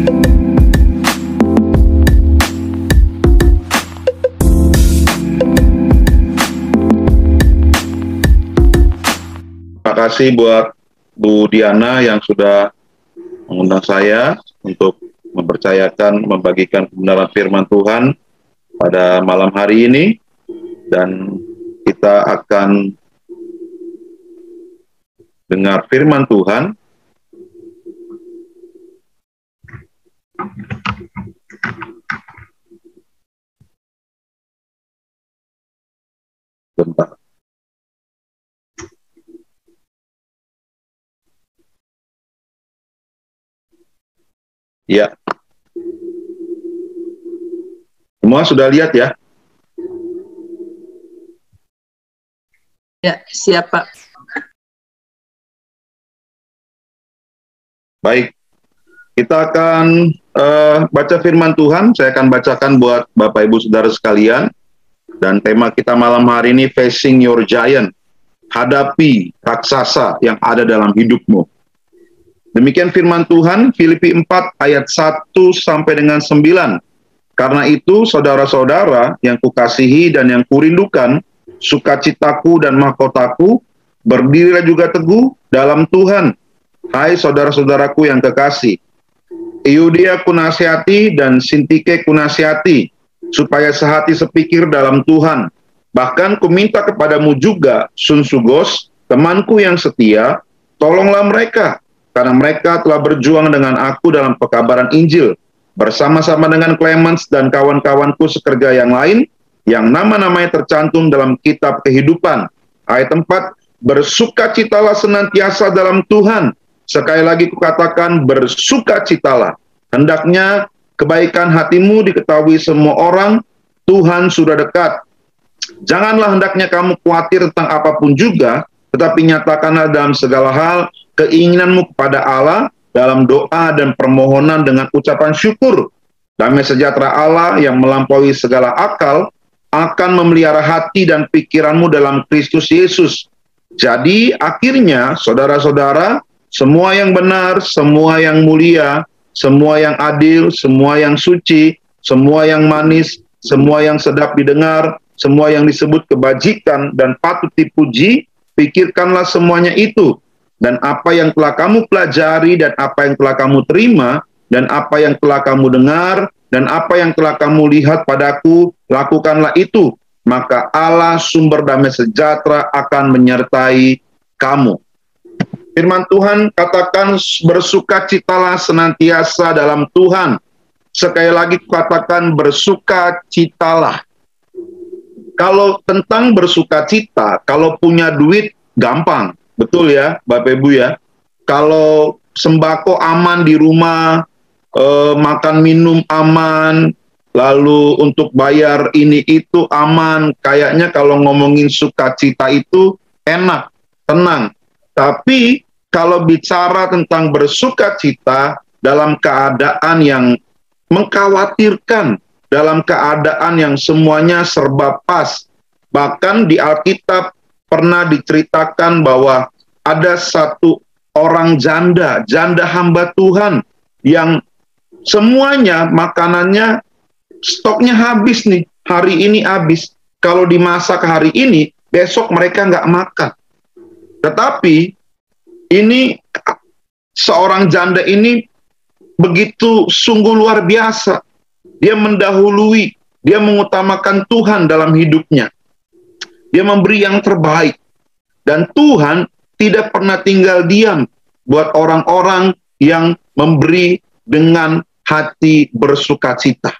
Terima kasih buat Bu Diana yang sudah mengundang saya untuk membagikan kebenaran firman Tuhan pada malam hari ini, dan kita akan dengar firman Tuhan. Bentar. Ya. Semua sudah lihat ya? Ya, siap Pak. Baik, kita akan baca firman Tuhan. Saya akan bacakan buat Bapak Ibu Saudara sekalian. Dan tema kita malam hari ini, Facing Your Giant. Hadapi raksasa yang ada dalam hidupmu. Demikian firman Tuhan, Filipi 4 ayat 1 sampai dengan 9. Karena itu, saudara-saudara yang kukasihi dan yang kurindukan, sukacitaku dan mahkotaku, berdirilah juga teguh dalam Tuhan. Hai saudara-saudaraku yang kekasih, Euodia kunasihati dan Sintike kunasihati, supaya sehati sepikir dalam Tuhan. Bahkan kuminta kepadamu juga, Sunsugos, temanku yang setia, tolonglah mereka, karena mereka telah berjuang dengan aku dalam pekabaran Injil, bersama-sama dengan Clemens dan kawan-kawanku sekerja yang lain, yang nama-namanya tercantum dalam kitab kehidupan. Ayat 4, bersukacitalah senantiasa dalam Tuhan. Sekali lagi kukatakan, bersukacitalah. Hendaknya kebaikan hatimu diketahui semua orang, Tuhan sudah dekat. Janganlah hendaknya kamu khawatir tentang apapun juga, tetapi nyatakanlah dalam segala hal keinginanmu kepada Allah dalam doa dan permohonan dengan ucapan syukur. Damai sejahtera Allah yang melampaui segala akal akan memelihara hati dan pikiranmu dalam Kristus Yesus. Jadi akhirnya saudara-saudara, semua yang benar, semua yang mulia, semua yang adil, semua yang suci, semua yang manis, semua yang sedap didengar, semua yang disebut kebajikan dan patut dipuji, pikirkanlah semuanya itu. Dan apa yang telah kamu pelajari, dan apa yang telah kamu terima, dan apa yang telah kamu dengar, dan apa yang telah kamu lihat padaku, lakukanlah itu. Maka Allah sumber damai sejahtera akan menyertai kamu. Firman Tuhan katakan, bersukacitalah senantiasa dalam Tuhan. Sekali lagi katakan, bersukacitalah. Kalau tentang bersukacita, kalau punya duit gampang, betul ya Bapak Ibu ya. Kalau sembako aman di rumah, makan minum aman, lalu untuk bayar ini itu aman, kayaknya kalau ngomongin sukacita itu enak, tenang. Tapi kalau bicara tentang bersukacita dalam keadaan yang mengkhawatirkan, dalam keadaan yang semuanya serba pas. Bahkan di Alkitab pernah diceritakan bahwa ada satu orang janda hamba Tuhan yang semuanya makanannya stoknya habis nih, hari ini habis. Kalau dimasak hari ini, besok mereka nggak makan. Tetapi ini seorang janda ini begitu sungguh luar biasa. Dia mendahului, dia mengutamakan Tuhan dalam hidupnya. Dia memberi yang terbaik. Dan Tuhan tidak pernah tinggal diam buat orang-orang yang memberi dengan hati bersukacita.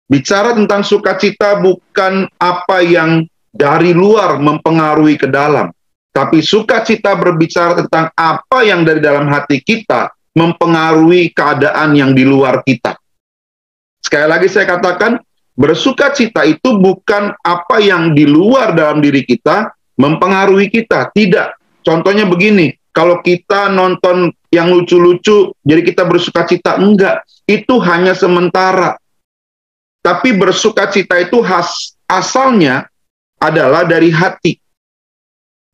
Bicara tentang sukacita bukan apa yang dari luar mempengaruhi ke dalam, tapi sukacita berbicara tentang apa yang dari dalam hati kita mempengaruhi keadaan yang di luar kita. Sekali lagi saya katakan, bersukacita itu bukan apa yang di luar dalam diri kita mempengaruhi kita. Tidak. Contohnya begini, kalau kita nonton yang lucu-lucu, jadi kita bersukacita. Enggak. Itu hanya sementara. Tapi bersukacita itu asalnya adalah dari hati.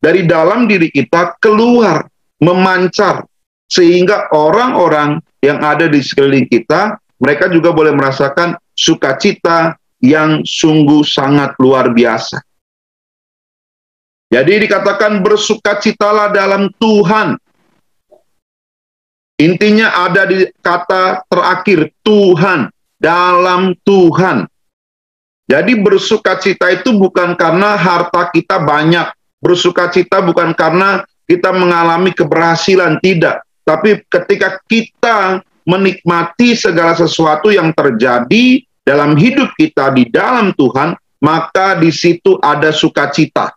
Dari dalam diri kita keluar, memancar. sehingga orang-orang yang ada di sekeliling kita, mereka juga boleh merasakan sukacita yang sungguh sangat luar biasa. Jadi dikatakan bersukacitalah dalam Tuhan. Intinya ada di kata terakhir, Tuhan, dalam Tuhan. Jadi bersukacita itu bukan karena harta kita banyak. Bersukacita bukan karena kita mengalami keberhasilan, tidak. Tapi ketika kita menikmati segala sesuatu yang terjadi dalam hidup kita di dalam Tuhan, maka di situ ada sukacita.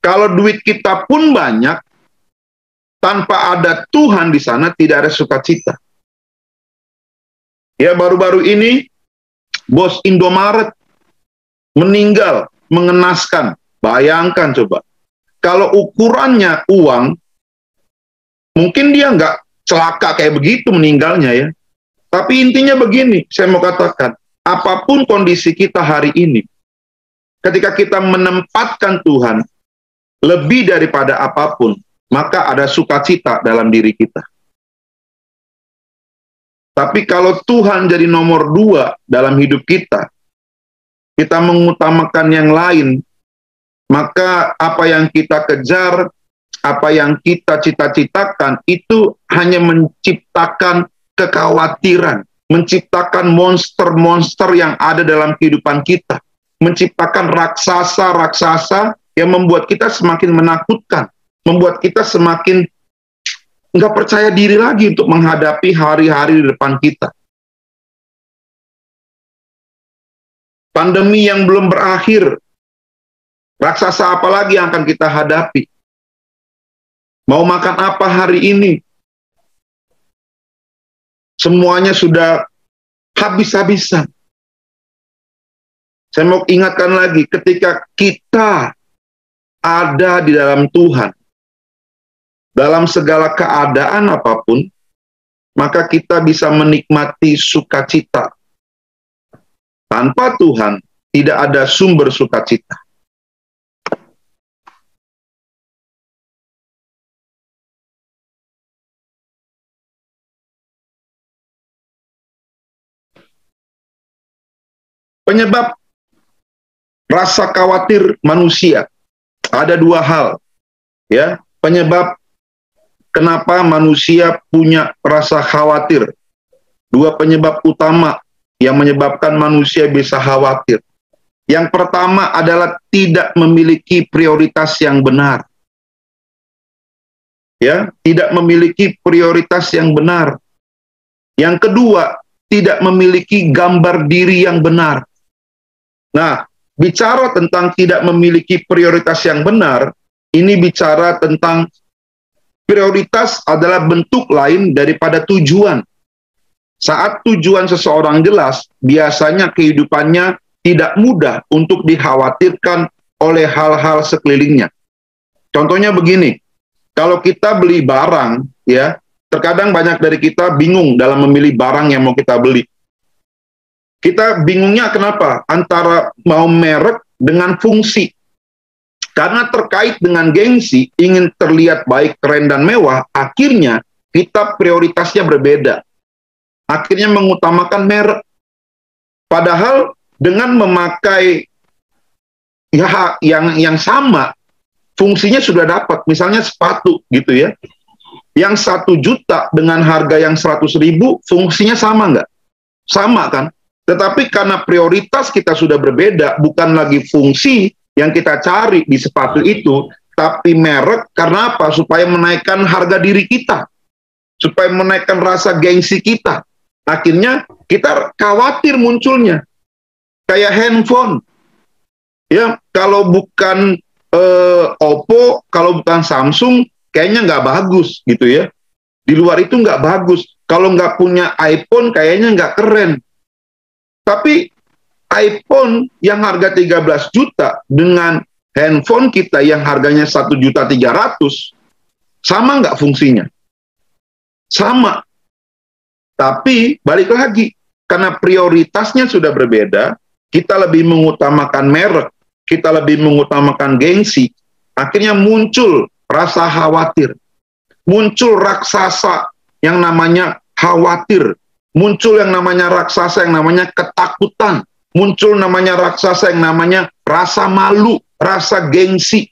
Kalau duit kita pun banyak, tanpa ada Tuhan di sana, tidak ada sukacita. Ya, baru-baru ini, bos Indomaret meninggal, mengenaskan. Bayangkan coba, kalau ukurannya uang, mungkin dia nggak celaka kayak begitu meninggalnya ya. Tapi intinya begini, saya mau katakan, apapun kondisi kita hari ini, ketika kita menempatkan Tuhan lebih daripada apapun, maka ada sukacita dalam diri kita. Tapi kalau Tuhan jadi nomor 2 dalam hidup kita, kita mengutamakan yang lain, maka apa yang kita kejar, apa yang kita cita-citakan, itu hanya menciptakan kekhawatiran, menciptakan monster-monster yang ada dalam kehidupan kita, menciptakan raksasa-raksasa yang membuat kita semakin menakutkan, membuat kita semakin nggak percaya diri lagi untuk menghadapi hari-hari di depan kita. Pandemi yang belum berakhir, raksasa apa lagi yang akan kita hadapi? Mau makan apa hari ini? Semuanya sudah habis-habisan. Saya mau ingatkan lagi, ketika kita ada di dalam Tuhan, dalam segala keadaan apapun, maka kita bisa menikmati sukacita. Tanpa Tuhan, tidak ada sumber sukacita. Penyebab rasa khawatir manusia, ada 2 hal. Ya, penyebab kenapa manusia punya rasa khawatir. 2 penyebab utama yang menyebabkan manusia bisa khawatir. Yang pertama adalah tidak memiliki prioritas yang benar. Ya, tidak memiliki prioritas yang benar. Yang kedua, tidak memiliki gambar diri yang benar. Nah, bicara tentang tidak memiliki prioritas yang benar, ini bicara tentang prioritas adalah bentuk lain daripada tujuan. Saat tujuan seseorang jelas, biasanya kehidupannya tidak mudah untuk dikhawatirkan oleh hal-hal sekelilingnya. Contohnya begini, kalau kita beli barang, ya, terkadang banyak dari kita bingung dalam memilih barang yang mau kita beli. Kita bingungnya kenapa? Antara mau merek dengan fungsi. Karena terkait dengan gengsi, ingin terlihat baik, keren, dan mewah, akhirnya kita prioritasnya berbeda. Akhirnya mengutamakan merek. Padahal dengan memakai ya yang sama, fungsinya sudah dapat. Misalnya sepatu gitu ya. Yang 1 juta dengan harga yang 100.000, fungsinya sama nggak? Sama kan? Tetapi karena prioritas kita sudah berbeda, bukan lagi fungsi yang kita cari di sepatu itu, tapi merek. Karena apa? Supaya menaikkan harga diri kita, supaya menaikkan rasa gengsi kita. Akhirnya kita khawatir munculnya. Kayak handphone. Ya, kalau bukan Oppo, kalau bukan Samsung, kayaknya nggak bagus gitu ya. Di luar itu nggak bagus. Kalau nggak punya iPhone, kayaknya nggak keren. Tapi iPhone yang harga 13 juta dengan handphone kita yang harganya 1.300.000, sama nggak fungsinya? Sama. Tapi balik lagi, karena prioritasnya sudah berbeda, kita lebih mengutamakan merek, kita lebih mengutamakan gengsi, akhirnya muncul rasa khawatir. muncul raksasa yang namanya khawatir, muncul yang namanya raksasa yang namanya ketakutan, muncul namanya raksasa yang namanya rasa malu, rasa gengsi.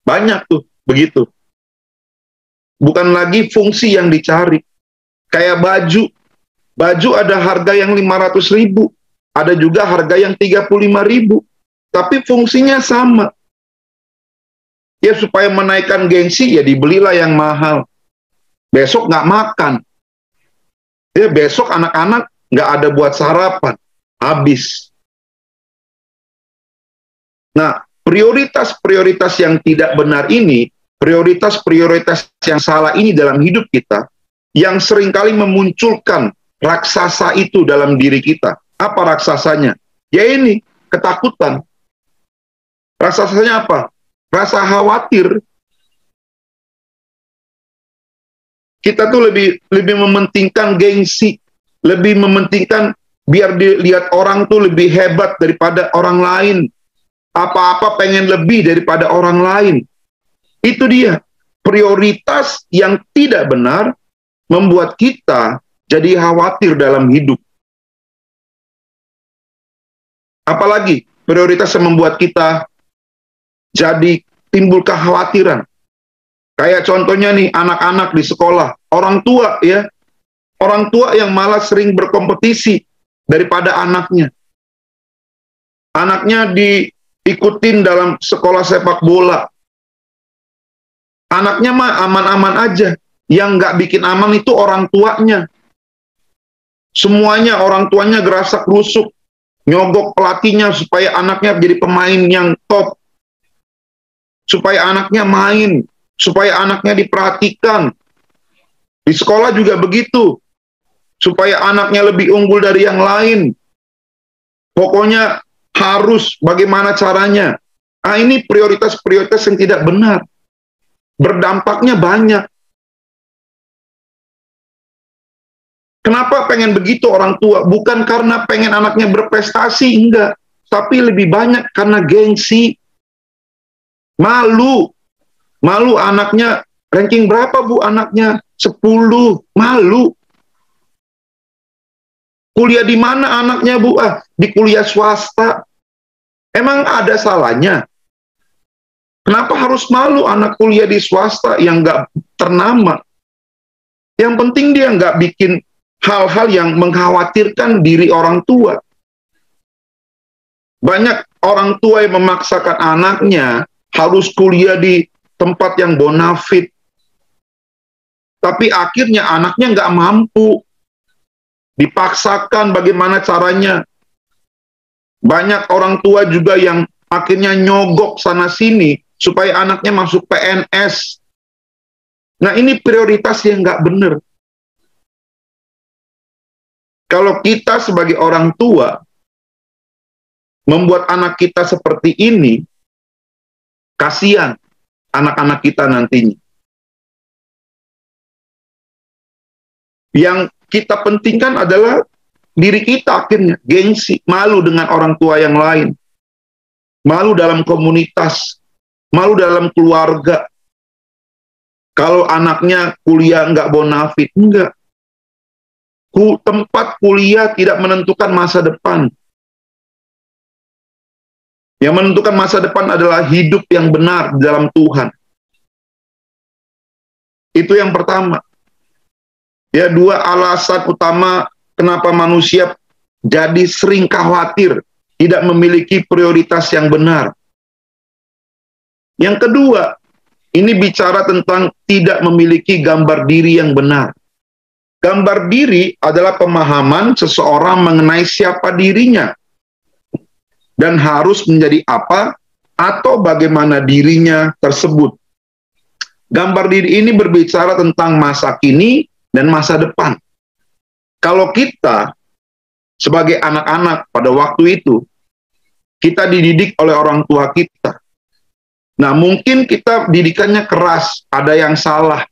Banyak tuh begitu. Bukan lagi fungsi yang dicari. Kayak baju. Baju ada harga yang 500.000, ada juga harga yang 35.000. Tapi fungsinya sama. Ya supaya menaikkan gengsi, ya dibelilah yang mahal. Besok nggak makan. Ya besok anak-anak nggak ada buat sarapan. Habis. Nah, prioritas-prioritas yang tidak benar ini, prioritas-prioritas yang salah ini dalam hidup kita, yang seringkali memunculkan raksasa itu dalam diri kita. Apa raksasanya? Ya ini, ketakutan. Raksasanya apa? Rasa khawatir. Kita tuh lebih mementingkan gengsi, lebih mementingkan biar dilihat orang tuh lebih hebat daripada orang lain. Apa-apa pengen lebih daripada orang lain. Itu dia. Prioritas yang tidak benar membuat kita jadi khawatir dalam hidup. Apalagi prioritas yang membuat kita jadi timbul kekhawatiran. Kayak contohnya nih, anak-anak di sekolah. Orang tua ya. Orang tua yang malah sering berkompetisi daripada anaknya. Anaknya diikutin dalam sekolah sepak bola. Anaknya mah aman-aman aja. Yang nggak bikin aman itu orang tuanya. Semuanya orang tuanya gerasak rusuk. Nyogok pelatihnya supaya anaknya jadi pemain yang top. Supaya anaknya main. Supaya anaknya diperhatikan. Di sekolah juga begitu. Supaya anaknya lebih unggul dari yang lain. Pokoknya harus bagaimana caranya. Ah, ini prioritas-prioritas yang tidak benar. Berdampaknya banyak. Kenapa pengen begitu orang tua? Bukan karena pengen anaknya berprestasi, enggak. Tapi lebih banyak karena gengsi. Malu. Malu anaknya, ranking berapa Bu anaknya? 10. Malu. Kuliah di mana anaknya Bu? Ah, di kuliah swasta. Emang ada salahnya? Kenapa harus malu anak kuliah di swasta yang nggak ternama? Yang penting dia nggak bikin hal-hal yang mengkhawatirkan diri orang tua. Banyak orang tua yang memaksakan anaknya harus kuliah di tempat yang bonafit. Tapi akhirnya anaknya nggak mampu. Dipaksakan bagaimana caranya. Banyak orang tua juga yang akhirnya nyogok sana-sini supaya anaknya masuk PNS. Nah ini prioritas yang nggak benar. Kalau kita sebagai orang tua membuat anak kita seperti ini, kasihan anak-anak kita nantinya. Yang kita pentingkan adalah diri kita akhirnya, gengsi, malu dengan orang tua yang lain, malu dalam komunitas, malu dalam keluarga. Kalau anaknya kuliah nggak bonafit, enggak. Tempat kuliah tidak menentukan masa depan. Yang menentukan masa depan adalah hidup yang benar dalam Tuhan. Itu yang pertama. Ya, 2 alasan utama kenapa manusia jadi sering khawatir, tidak memiliki prioritas yang benar. Yang kedua, ini bicara tentang tidak memiliki gambar diri yang benar. Gambar diri adalah pemahaman seseorang mengenai siapa dirinya dan harus menjadi apa atau bagaimana dirinya tersebut. Gambar diri ini berbicara tentang masa kini dan masa depan. Kalau kita sebagai anak-anak pada waktu itu, kita dididik oleh orang tua kita. Nah, mungkin kita didikannya keras, ada yang salah.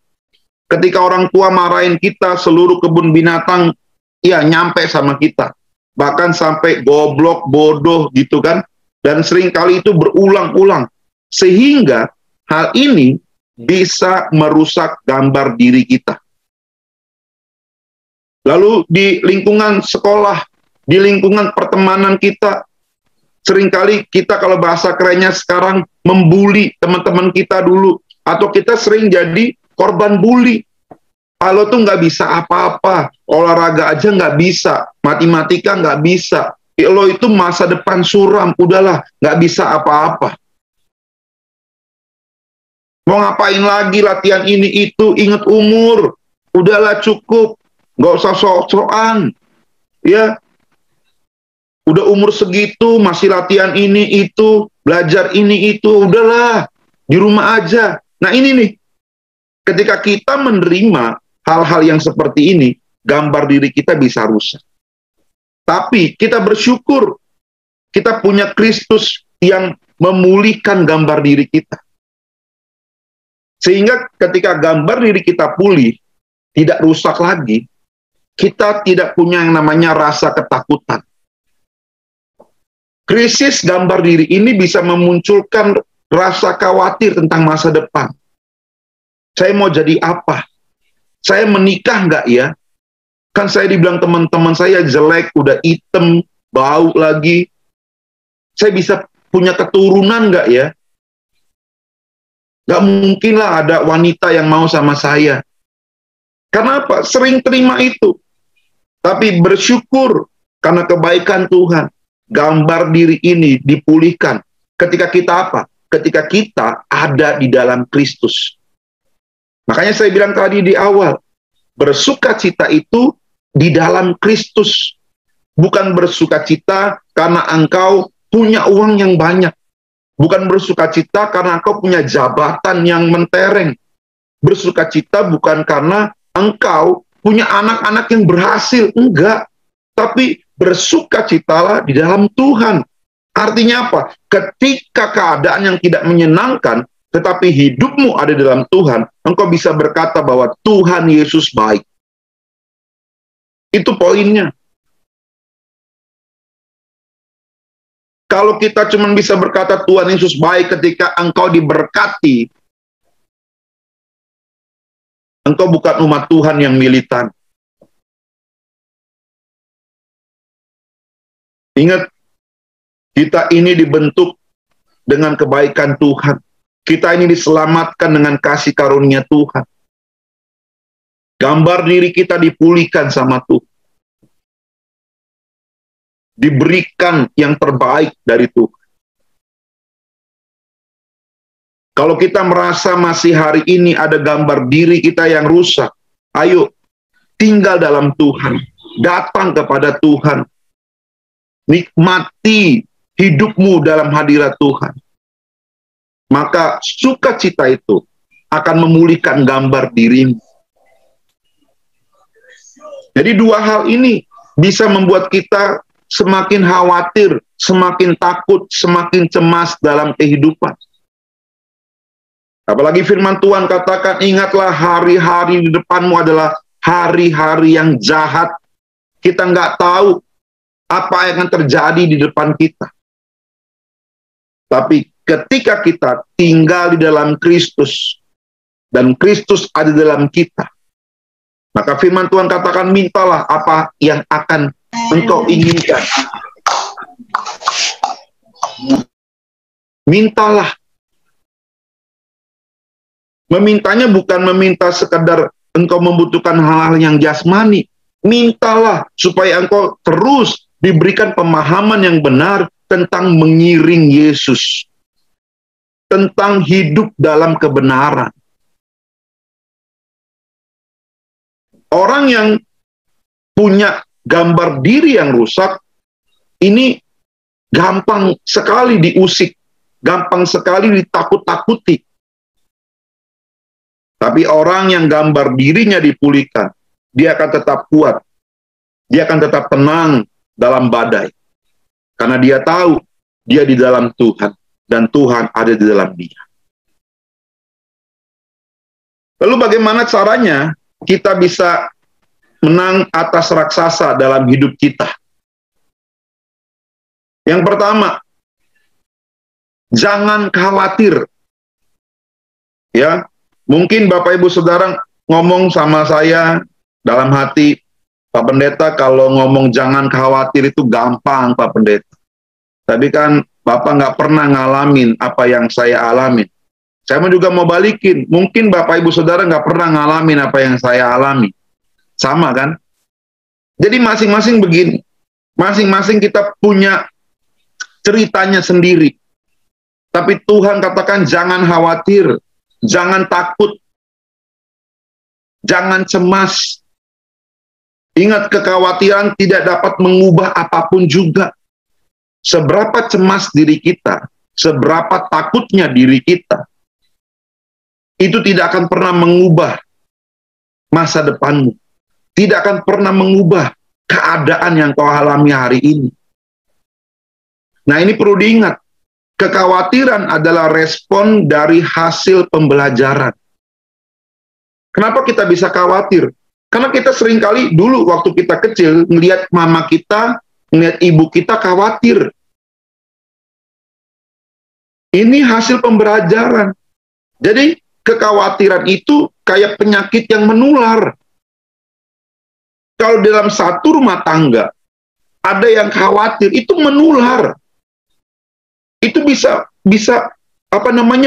Ketika orang tua marahin kita, seluruh kebun binatang, ya nyampe sama kita. Bahkan sampai goblok, bodoh gitu kan. Dan seringkali itu berulang-ulang. Sehingga hal ini bisa merusak gambar diri kita. Lalu di lingkungan sekolah, di lingkungan pertemanan kita, seringkali kita kalau bahasa kerennya sekarang membuli teman-teman kita dulu, atau kita sering jadi korban bully. Lo tuh nggak bisa apa-apa, olahraga aja nggak bisa, matematika nggak bisa, lo itu masa depan suram, udahlah nggak bisa apa-apa. Mau ngapain lagi latihan ini itu, ingat umur, udahlah cukup, nggak usah sok-sokan, ya. Udah umur segitu masih latihan ini itu, belajar ini itu, udahlah di rumah aja. Nah ini nih, ketika kita menerima hal-hal yang seperti ini, gambar diri kita bisa rusak. Tapi kita bersyukur, kita punya Kristus yang memulihkan gambar diri kita. Sehingga ketika gambar diri kita pulih, tidak rusak lagi, kita tidak punya yang namanya rasa ketakutan. Krisis gambar diri ini bisa memunculkan rasa khawatir tentang masa depan. Saya mau jadi apa? Saya menikah nggak ya? Kan saya dibilang teman-teman saya jelek, udah hitam, bau lagi. Saya bisa punya keturunan nggak ya? Nggak mungkin lah ada wanita yang mau sama saya. Kenapa? Sering terima itu. Tapi bersyukur karena kebaikan Tuhan. Gambar diri ini dipulihkan. Ketika kita apa? Ketika kita ada di dalam Kristus. Makanya saya bilang tadi di awal, bersukacita itu di dalam Kristus. Bukan bersukacita karena engkau punya uang yang banyak. Bukan bersukacita karena engkau punya jabatan yang mentereng. Bersukacita bukan karena engkau punya anak-anak yang berhasil. Enggak. Tapi bersukacitalah di dalam Tuhan. Artinya apa? Ketika keadaan yang tidak menyenangkan, tetapi hidupmu ada di dalam Tuhan, engkau bisa berkata bahwa Tuhan Yesus baik. Itu poinnya. Kalau kita cuma bisa berkata Tuhan Yesus baik ketika engkau diberkati, engkau bukan umat Tuhan yang militan. Ingat, kita ini dibentuk dengan kebaikan Tuhan. Kita ini diselamatkan dengan kasih karunia Tuhan. Gambar diri kita dipulihkan sama Tuhan. Diberikan yang terbaik dari Tuhan. Kalau kita merasa masih hari ini ada gambar diri kita yang rusak, ayo tinggal dalam Tuhan. Datang kepada Tuhan. Nikmati hidupmu dalam hadirat Tuhan. Maka sukacita itu akan memulihkan gambar dirimu. Jadi dua hal ini bisa membuat kita semakin khawatir, semakin takut, semakin cemas dalam kehidupan. Apalagi firman Tuhan katakan, ingatlah hari-hari di depanmu adalah hari-hari yang jahat. Kita nggak tahu apa yang akan terjadi di depan kita. Tapi ketika kita tinggal di dalam Kristus, dan Kristus ada di dalam kita, maka firman Tuhan katakan, mintalah apa yang akan engkau inginkan. Mintalah. Memintanya bukan meminta sekedar engkau membutuhkan hal-hal yang jasmani. Mintalah supaya engkau terus diberikan pemahaman yang benar tentang mengiring Yesus. Tentang hidup dalam kebenaran. Orang yang punya gambar diri yang rusak, ini gampang sekali diusik, gampang sekali ditakut-takuti. Tapi orang yang gambar dirinya dipulihkan, dia akan tetap kuat, dia akan tetap tenang dalam badai. Karena dia tahu, dia di dalam Tuhan, dan Tuhan ada di dalam dia. Lalu bagaimana caranya kita bisa menang atas raksasa dalam hidup kita? Yang pertama, jangan khawatir Ya, mungkin Bapak Ibu Saudara ngomong sama saya dalam hati, Pak Pendeta, kalau ngomong jangan khawatir itu gampang, Pak Pendeta. Tapi kan Bapak nggak pernah ngalamin apa yang saya alamin. Saya juga mau balikin, mungkin Bapak Ibu Saudara nggak pernah ngalamin apa yang saya alami. Sama kan? Jadi masing-masing begini, masing-masing kita punya ceritanya sendiri. Tapi Tuhan katakan jangan khawatir, jangan takut, jangan cemas. Ingat, kekhawatiran tidak dapat mengubah apapun juga. Seberapa cemas diri kita, seberapa takutnya diri kita, itu tidak akan pernah mengubah masa depanmu. Tidak akan pernah mengubah keadaan yang kau alami hari ini. Nah, ini perlu diingat. Kekhawatiran adalah respon dari hasil pembelajaran. Kenapa kita bisa khawatir? Karena kita seringkali dulu waktu kita kecil, ngelihat mama kita, ngelihat ibu kita khawatir. Ini hasil pembelajaran. Jadi, kekhawatiran itu kayak penyakit yang menular. Kalau dalam satu rumah tangga, ada yang khawatir, itu menular. Itu bisa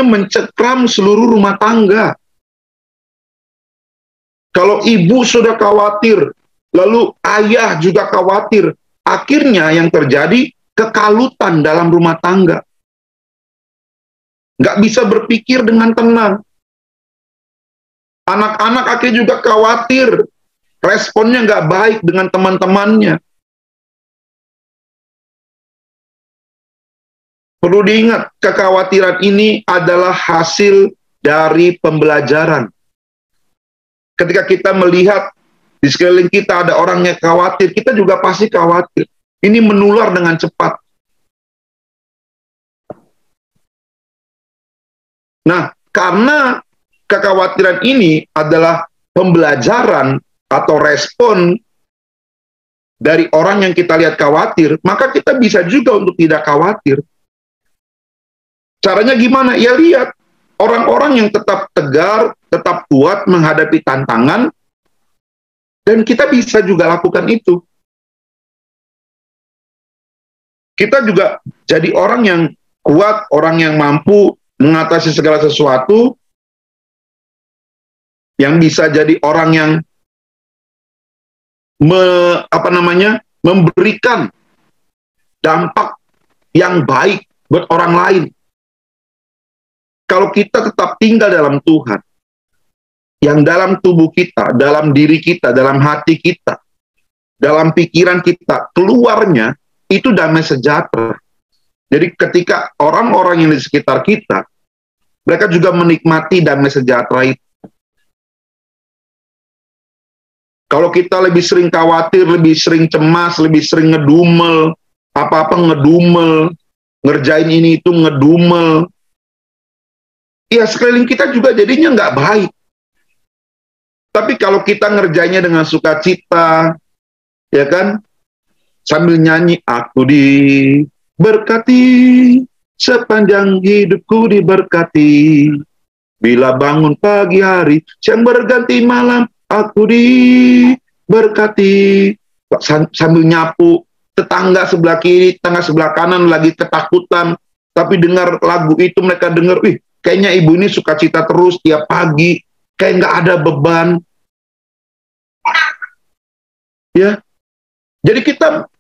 mencekram seluruh rumah tangga. Kalau ibu sudah khawatir, lalu ayah juga khawatir, akhirnya yang terjadi kekalutan dalam rumah tangga. Nggak bisa berpikir dengan tenang. Anak-anak akhirnya juga khawatir, responnya nggak baik dengan teman-temannya. Perlu diingat, kekhawatiran ini adalah hasil dari pembelajaran. Ketika kita melihat di sekeliling kita ada orang yang khawatir, kita juga pasti khawatir. Ini menular dengan cepat. Nah, karena kekhawatiran ini adalah pembelajaran atau respon dari orang yang kita lihat khawatir, maka kita bisa juga untuk tidak khawatir. Caranya gimana? Ya lihat, orang-orang yang tetap tegar, tetap kuat menghadapi tantangan, dan kita bisa juga lakukan itu. Kita juga jadi orang yang kuat, orang yang mampu mengatasi segala sesuatu, yang bisa jadi orang yang memberikan dampak yang baik buat orang lain. Kalau kita tetap tinggal dalam Tuhan, yang dalam tubuh kita, dalam diri kita, dalam hati kita, dalam pikiran kita, keluarnya itu damai sejahtera. Jadi ketika orang-orang yang di sekitar kita, mereka juga menikmati damai sejahtera itu. Kalau kita lebih sering khawatir, lebih sering cemas, lebih sering ngedumel, apa-apa ngedumel, ngerjain ini itu ngedumel, ya sekeliling kita juga jadinya nggak baik. Tapi kalau kita ngerjainnya dengan sukacita, ya kan, sambil nyanyi, aku diberkati, sepanjang hidupku diberkati, bila bangun pagi hari, siang berganti malam, aku diberkati, sambil nyapu, tetangga sebelah kiri, tetangga sebelah kanan lagi ketakutan, tapi dengar lagu itu mereka dengar, wih, kayaknya ibu ini sukacita terus tiap pagi, kayak nggak ada beban. Ya, jadi kita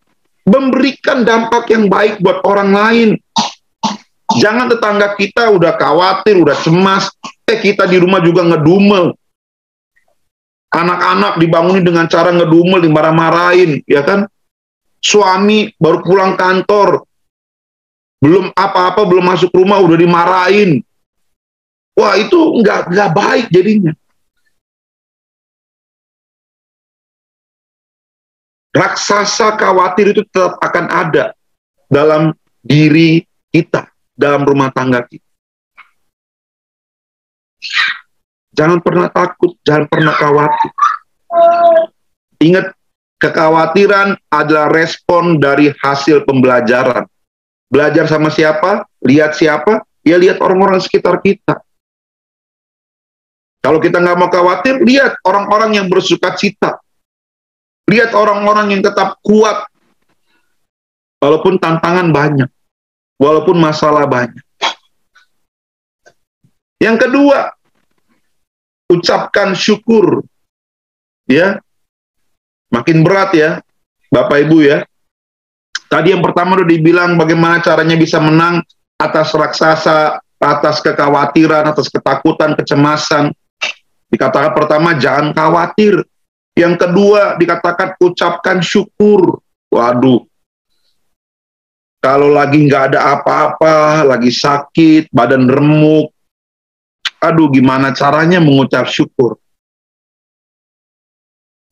memberikan dampak yang baik buat orang lain. Jangan tetangga kita udah khawatir, udah cemas, kita di rumah juga ngedumel. Anak-anak dibangunin dengan cara ngedumel, dimarah-marahin, ya kan? Suami baru pulang kantor, belum apa-apa, belum masuk rumah udah dimarahin. Wah, itu nggak baik jadinya. Raksasa khawatir itu tetap akan ada dalam diri kita, dalam rumah tangga kita. Jangan pernah takut, jangan pernah khawatir. Ingat, kekhawatiran adalah respon dari hasil pembelajaran. Belajar sama siapa? Lihat siapa? Ya lihat orang-orang sekitar kita. Kalau kita nggak mau khawatir, lihat orang-orang yang bersuka cita. Lihat orang-orang yang tetap kuat. Walaupun tantangan banyak. Walaupun masalah banyak. Yang kedua, ucapkan syukur. Ya, makin berat ya, Bapak Ibu ya. Tadi yang pertama udah dibilang bagaimana caranya bisa menang atas raksasa, atas kekhawatiran, atas ketakutan, kecemasan. Dikatakan pertama, jangan khawatir. Yang kedua, dikatakan ucapkan syukur. Waduh, kalau lagi nggak ada apa-apa, lagi sakit, badan remuk, aduh gimana caranya mengucap syukur?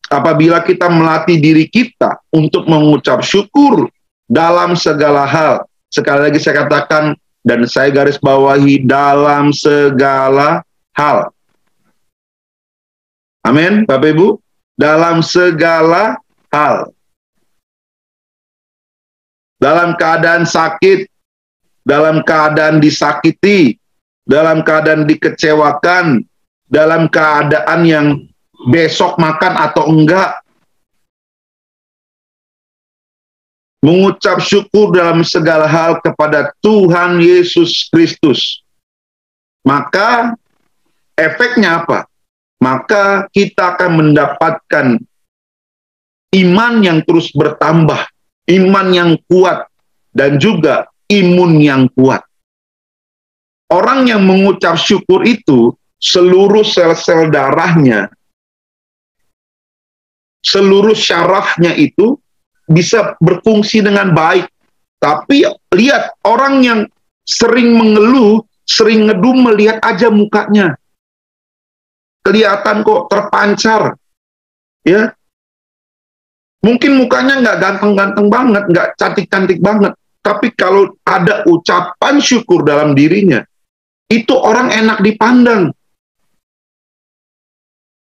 Apabila kita melatih diri kita untuk mengucap syukur dalam segala hal. Sekali lagi saya katakan, dan saya garis bawahi, dalam segala hal. Amin, Bapak Ibu. Dalam segala hal. Dalam keadaan sakit, dalam keadaan disakiti, dalam keadaan dikecewakan, dalam keadaan yang besok makan atau enggak. Mengucap syukur dalam segala hal kepada Tuhan Yesus Kristus. Maka efeknya apa? Maka kita akan mendapatkan iman yang terus bertambah, iman yang kuat, dan juga imun yang kuat. Orang yang mengucap syukur itu, seluruh sel-sel darahnya, seluruh syarafnya itu bisa berfungsi dengan baik. Tapi lihat, orang yang sering mengeluh, sering ngedumel, lihat aja mukanya. Kelihatan kok terpancar. Ya, mungkin mukanya nggak ganteng-ganteng banget, nggak cantik-cantik banget. Tapi kalau ada ucapan syukur dalam dirinya, itu orang enak dipandang.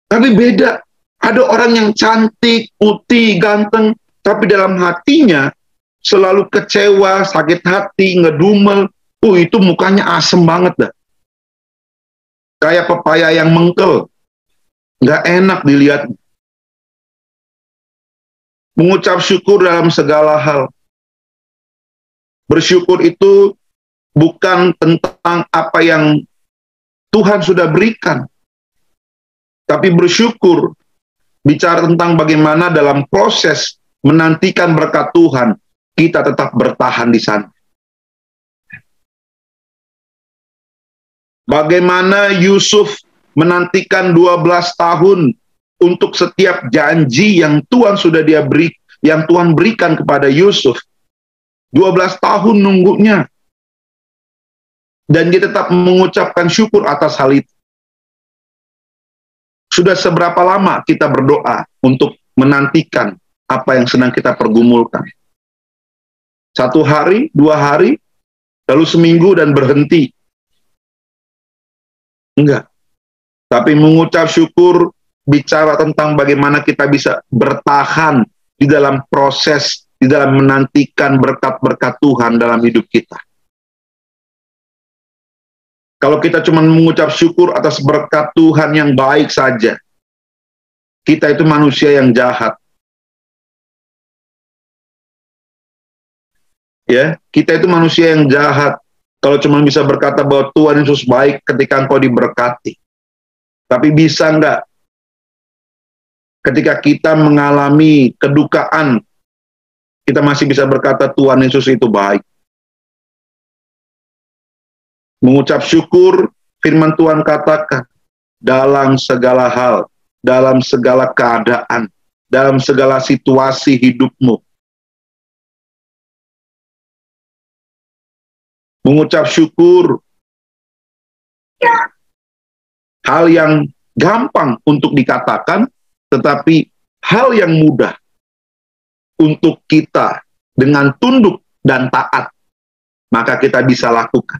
Tapi beda. Ada orang yang cantik, putih, ganteng, tapi dalam hatinya selalu kecewa, sakit hati, ngedumel. Itu mukanya asem banget dah. Kayak pepaya yang mengkel. Nggak enak dilihat. Mengucap syukur dalam segala hal. Bersyukur itu bukan tentang apa yang Tuhan sudah berikan. Tapi bersyukur bicara tentang bagaimana dalam proses menantikan berkat Tuhan, kita tetap bertahan di sana. Bagaimana Yusuf menantikan 12 tahun untuk setiap janji yang Tuhan yang Tuhan berikan kepada Yusuf. 12 tahun nunggunya. Dan dia tetap mengucapkan syukur atas hal itu. Sudah seberapa lama kita berdoa untuk menantikan apa yang sedang kita pergumulkan? 1 hari, 2 hari, lalu seminggu dan berhenti? Enggak. Tapi mengucap syukur bicara tentang bagaimana kita bisa bertahan di dalam proses, di dalam menantikan berkat-berkat Tuhan dalam hidup kita. Kalau kita cuma mengucap syukur atas berkat Tuhan yang baik saja, kita itu manusia yang jahat. Ya, kita itu manusia yang jahat. Kalau cuma bisa berkata bahwa Tuhan Yesus baik ketika engkau diberkati. Tapi bisa enggak ketika kita mengalami kedukaan, kita masih bisa berkata Tuhan Yesus itu baik. Mengucap syukur, firman Tuhan katakan, dalam segala hal, dalam segala keadaan, dalam segala situasi hidupmu. Mengucap syukur, hal yang gampang untuk dikatakan, tetapi hal yang mudah untuk kita dengan tunduk dan taat, maka kita bisa lakukan.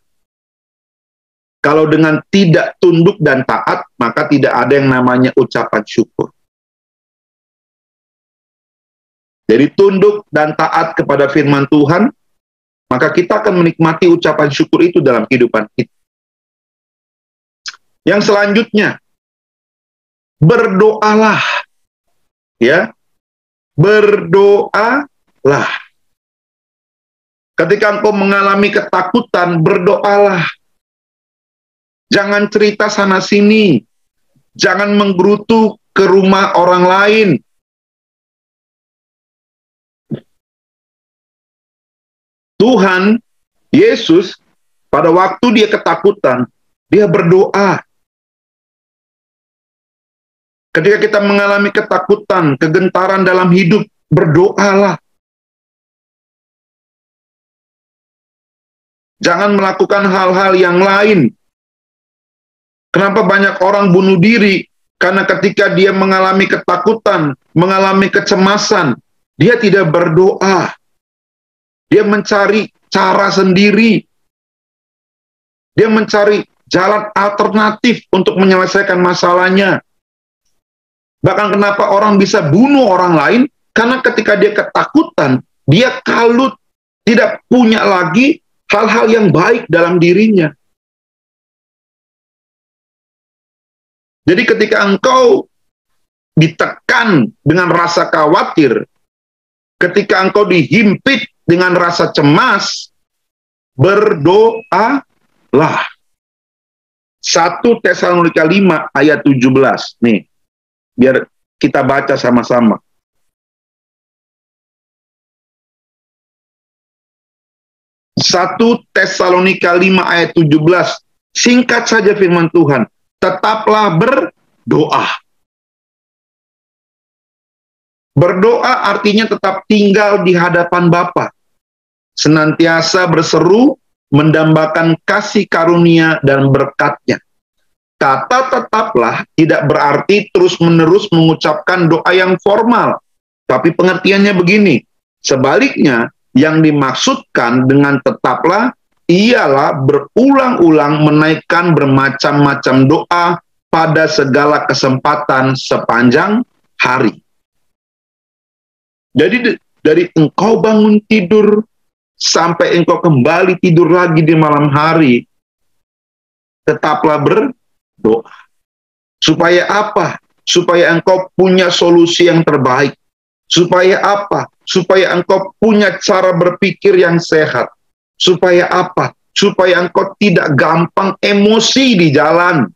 Kalau dengan tidak tunduk dan taat, maka tidak ada yang namanya ucapan syukur. Jadi tunduk dan taat kepada firman Tuhan, maka kita akan menikmati ucapan syukur itu dalam kehidupan kita. Yang selanjutnya, berdoalah. Ya, berdoalah. Ketika engkau mengalami ketakutan, berdoalah. Jangan cerita sana-sini. Jangan menggerutu ke rumah orang lain. Tuhan Yesus, pada waktu dia ketakutan, dia berdoa. Ketika kita mengalami ketakutan, kegentaran dalam hidup, berdoalah. Jangan melakukan hal-hal yang lain. Kenapa banyak orang bunuh diri? Karena ketika dia mengalami ketakutan, mengalami kecemasan, dia tidak berdoa. Dia mencari cara sendiri. Dia mencari jalan alternatif untuk menyelesaikan masalahnya. Bahkan kenapa orang bisa bunuh orang lain? Karena ketika dia ketakutan, dia kalut, tidak punya lagi hal-hal yang baik dalam dirinya. Jadi ketika engkau ditekan dengan rasa khawatir, ketika engkau dihimpit dengan rasa cemas, berdoalah. 1 Tesalonika 5 ayat 17. Nih, biar kita baca sama-sama. Satu Tesalonika 5 ayat 17. Singkat saja firman Tuhan. Tetaplah berdoa. Berdoa artinya tetap tinggal di hadapan Bapa. Senantiasa berseru, mendambakan kasih karunia dan berkat-Nya. Kata tetaplah tidak berarti terus-menerus mengucapkan doa yang formal. Tapi pengertiannya begini. Sebaliknya, yang dimaksudkan dengan tetaplah ialah berulang-ulang menaikkan bermacam-macam doa pada segala kesempatan sepanjang hari. Jadi dari engkau bangun tidur sampai engkau kembali tidur lagi di malam hari, tetaplah berdoa. Supaya apa? Supaya engkau punya solusi yang terbaik. Supaya apa? Supaya engkau punya cara berpikir yang sehat. Supaya apa? Supaya engkau tidak gampang emosi di jalan.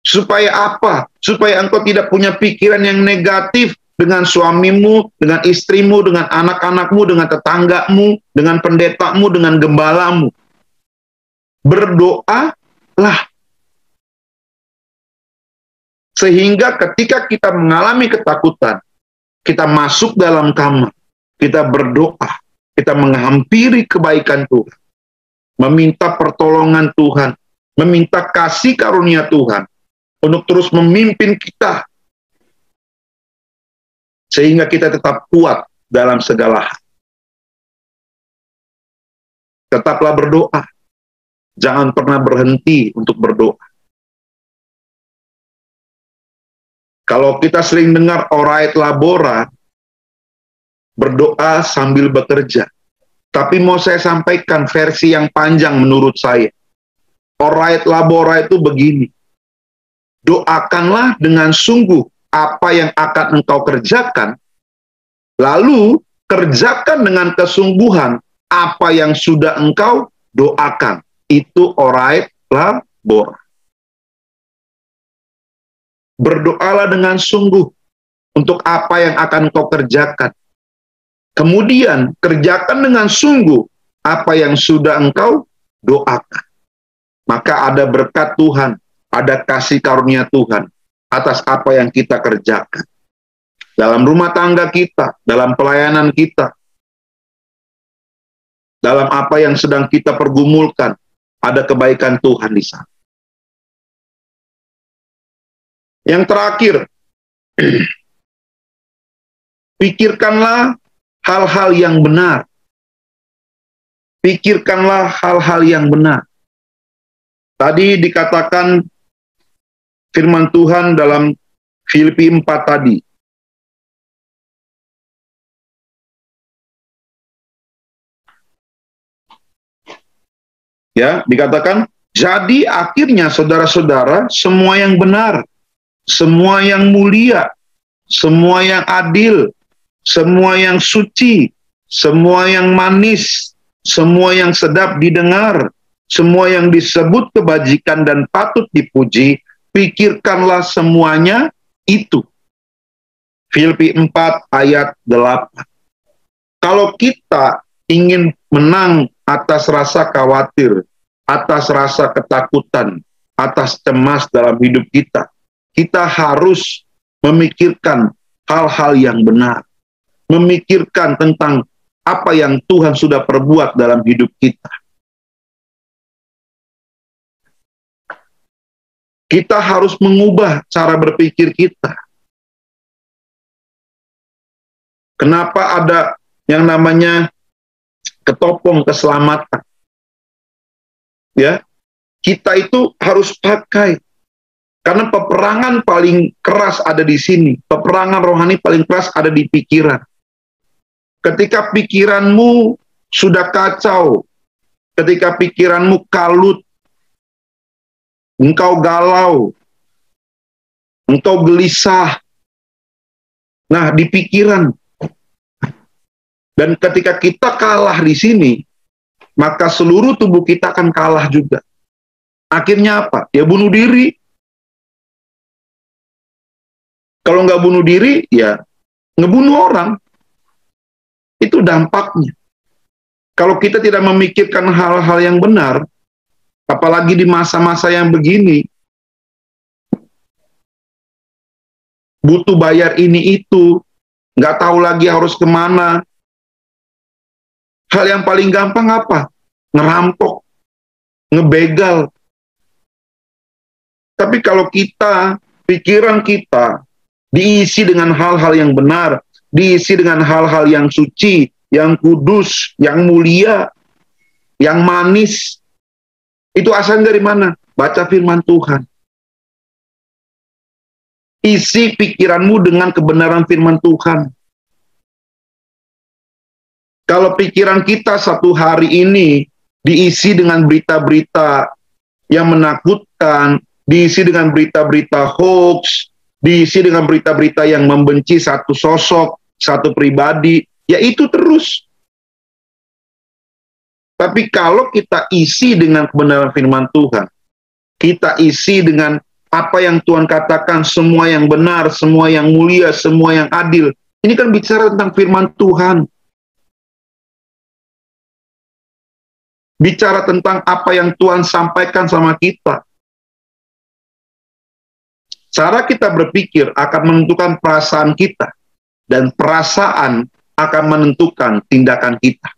Supaya apa? Supaya engkau tidak punya pikiran yang negatif dengan suamimu, dengan istrimu, dengan anak-anakmu, dengan tetanggamu, dengan pendetamu, dengan gembalamu. Berdoalah. Sehingga ketika kita mengalami ketakutan, kita masuk dalam kamar, kita berdoa, kita menghampiri kebaikan Tuhan, meminta pertolongan Tuhan, meminta kasih karunia Tuhan, untuk terus memimpin kita, sehingga kita tetap kuat dalam segala hal. Tetaplah berdoa. Jangan pernah berhenti untuk berdoa. Kalau kita sering dengar orait labora, berdoa sambil bekerja. Tapi mau saya sampaikan versi yang panjang menurut saya. Orait labora itu begini. Doakanlah dengan sungguh apa yang akan engkau kerjakan, lalu kerjakan dengan kesungguhan apa yang sudah engkau doakan. Itu orait labora. Berdoalah dengan sungguh untuk apa yang akan engkau kerjakan. Kemudian kerjakan dengan sungguh apa yang sudah engkau doakan. Maka ada berkat Tuhan, ada kasih karunia Tuhan atas apa yang kita kerjakan. Dalam rumah tangga kita, dalam pelayanan kita, dalam apa yang sedang kita pergumulkan, ada kebaikan Tuhan di sana. Yang terakhir, pikirkanlah hal-hal yang benar. Pikirkanlah hal-hal yang benar. Tadi dikatakan firman Tuhan dalam Filipi 4 tadi. Ya, dikatakan, jadi akhirnya saudara-saudara, semua yang benar, semua yang mulia, semua yang adil, semua yang suci, semua yang manis, semua yang sedap didengar, semua yang disebut kebajikan dan patut dipuji, pikirkanlah semuanya itu. Filipi 4 ayat 8. Kalau kita ingin menang atas rasa khawatir, atas rasa ketakutan, atas cemas dalam hidup kita, kita harus memikirkan hal-hal yang benar, memikirkan tentang apa yang Tuhan sudah perbuat dalam hidup kita. Kita harus mengubah cara berpikir kita. Kenapa ada yang namanya ketopong keselamatan? Ya, kita itu harus pakai. Karena peperangan paling keras ada di sini. Peperangan rohani paling keras ada di pikiran. Ketika pikiranmu sudah kacau, ketika pikiranmu kalut, engkau galau, engkau gelisah. Nah, di pikiran. Dan ketika kita kalah di sini, maka seluruh tubuh kita akan kalah juga. Akhirnya apa? Ya bunuh diri. Kalau nggak bunuh diri, ya ngebunuh orang. Itu dampaknya. Kalau kita tidak memikirkan hal-hal yang benar, apalagi di masa-masa yang begini, butuh bayar ini itu, nggak tahu lagi harus kemana. Hal yang paling gampang apa? Ngerampok, ngebegal. Tapi kalau kita, pikiran kita diisi dengan hal-hal yang benar, diisi dengan hal-hal yang suci, yang kudus, yang mulia, yang manis, itu asalnya dari mana? Baca firman Tuhan. Isi pikiranmu dengan kebenaran firman Tuhan. Kalau pikiran kita satu hari ini diisi dengan berita-berita yang menakutkan, diisi dengan berita-berita hoax, diisi dengan berita-berita yang membenci satu sosok, satu pribadi, ya itu terus. Tapi kalau kita isi dengan kebenaran firman Tuhan, kita isi dengan apa yang Tuhan katakan, semua yang benar, semua yang mulia, semua yang adil. Ini kan bicara tentang firman Tuhan. Bicara tentang apa yang Tuhan sampaikan sama kita. Cara kita berpikir akan menentukan perasaan kita, dan perasaan akan menentukan tindakan kita.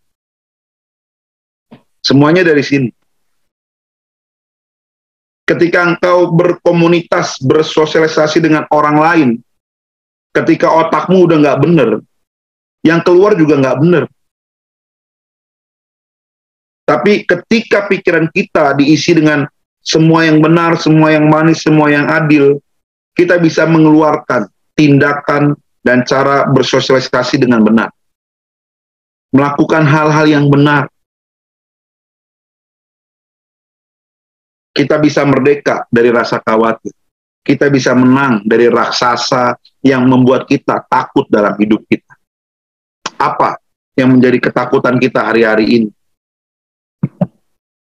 Semuanya dari sini. Ketika engkau berkomunitas, bersosialisasi dengan orang lain, ketika otakmu udah nggak bener, yang keluar juga nggak bener. Tapi ketika pikiran kita diisi dengan semua yang benar, semua yang manis, semua yang adil, kita bisa mengeluarkan tindakan dan cara bersosialisasi dengan benar. Melakukan hal-hal yang benar. Kita bisa merdeka dari rasa khawatir. Kita bisa menang dari raksasa yang membuat kita takut dalam hidup kita. Apa yang menjadi ketakutan kita hari-hari ini?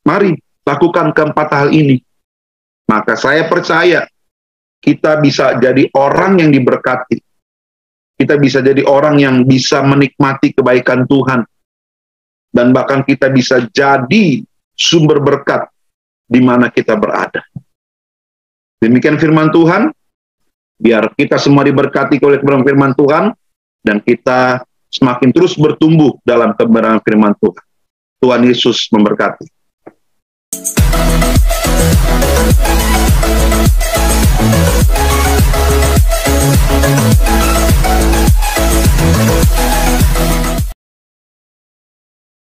Mari lakukan keempat hal ini. Maka saya percaya kita bisa jadi orang yang diberkati. Kita bisa jadi orang yang bisa menikmati kebaikan Tuhan. Dan bahkan kita bisa jadi sumber berkat di mana kita berada. Demikian firman Tuhan. Biar kita semua diberkati oleh kebenaran firman Tuhan. Dan kita semakin terus bertumbuh dalam kebenaran firman Tuhan. Tuhan Yesus memberkati.